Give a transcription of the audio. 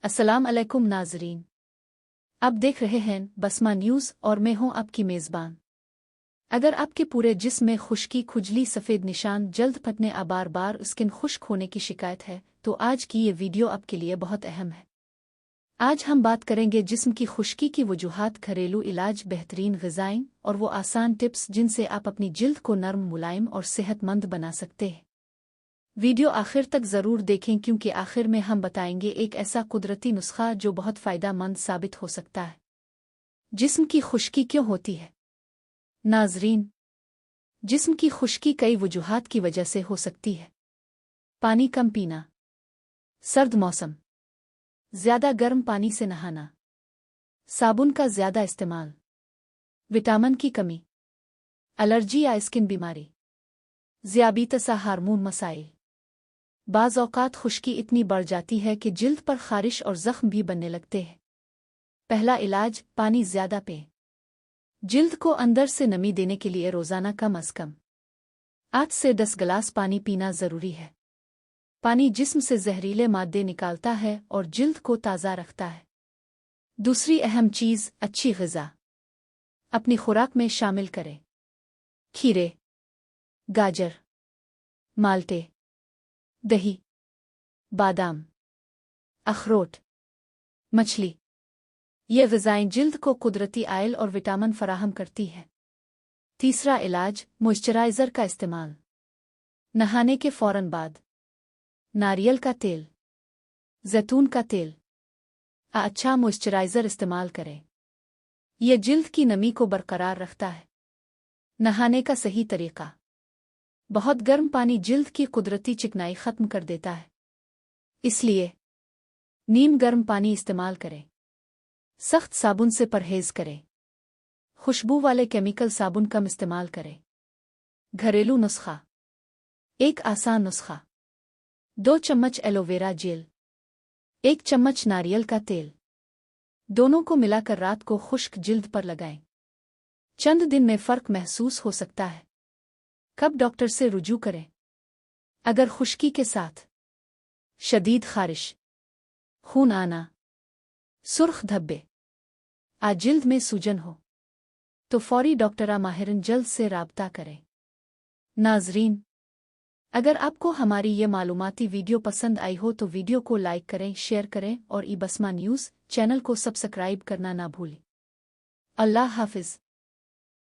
अस्सलाम अलैकुम नाजरीन। आप देख रहे हैं बसमा न्यूज़ और मैं हूं आपकी मेज़बान। अगर आपके पूरे जिस्म में खुश्की, खुजली, सफ़ेद निशान, जल्द फटने या बार बार स्किन खुश्क होने की शिकायत है तो आज की ये वीडियो आपके लिए बहुत अहम है। आज हम बात करेंगे जिस्म की खुश्की की वजूहात, घरेलू इलाज, बेहतरीन ग़िज़ाएँ और वो आसान टिप्स जिनसे आप अपनी जिल्द को नरम, मुलायम और सेहतमंद बना सकते हैं। वीडियो आखिर तक ज़रूर देखें क्योंकि आखिर में हम बताएंगे एक ऐसा कुदरती नुस्खा जो बहुत फ़ायदेमंद साबित हो सकता है। जिस्म की खुश्की क्यों होती है? नाज़रीन, जिस्म की खुश्की कई वजूहात की वजह से हो सकती है। पानी कम पीना, सर्द मौसम, ज़्यादा गर्म पानी से नहाना, साबुन का ज़्यादा इस्तेमाल, विटामिन की कमी, एलर्जी या स्किन बीमारी, ज़ियाबीतस या हार्मोन मसाइल। बाज़ औक़ात खुश्की इतनी बढ़ जाती है कि जिल्द पर ख़ारिश और ज़ख्म भी बनने लगते हैं। पहला इलाज, पानी ज़्यादा पिएं। जिल्द को अंदर से नमी देने के लिए रोज़ाना कम अज़ कम 8 से 10 गिलास पानी पीना ज़रूरी है। पानी जिस्म से जहरीले मादे निकालता है और जिल्द को ताज़ा रखता है। दूसरी अहम चीज़, अच्छी ग़िज़ा अपनी खुराक में शामिल करें। खीरे, गाजर, माल्टे, दही, बादाम, अखरोट, मछली। ये ग़िज़ाएँ जिल्द को कुदरती आयल और विटामिन फराहम करती हैं। तीसरा इलाज, मॉइस्चराइज़र का इस्तेमाल। नहाने के फ़ौरन बाद नारियल का तेल, जैतून का तेल अच्छा मॉइस्चराइज़र इस्तेमाल करें। यह जिल्द की नमी को बरकरार रखता है। नहाने का सही तरीका, बहुत गर्म पानी जिल्द की कुदरती चिकनाई ख़त्म कर देता है, इसलिए नीम गर्म पानी इस्तेमाल करें। सख्त साबुन से परहेज़ करें। खुशबू वाले केमिकल साबुन कम इस्तेमाल करें। घरेलू नुस्खा, एक आसान नुस्खा, 2 चम्मच एलोवेरा जेल, 1 चम्मच नारियल का तेल, दोनों को मिलाकर रात को खुश्क जिल्द पर लगाएं। चंद दिन में फ़र्क महसूस हो सकता है। कब डॉक्टर से रुजू करें? अगर खुश्की के साथ शदीद ख़ारिश, खून आना, सुर्ख धब्बे, जिल्द में सूजन हो तो फौरी डॉक्टर माहिरन जल्द से राब्ता करें। नाज़रीन, अगर आपको हमारी ये मालूमाती वीडियो पसंद आई हो तो वीडियो को लाइक करें, शेयर करें और बसमा न्यूज़ चैनल को सब्सक्राइब करना ना भूलें। अल्लाह हाफ़िज़।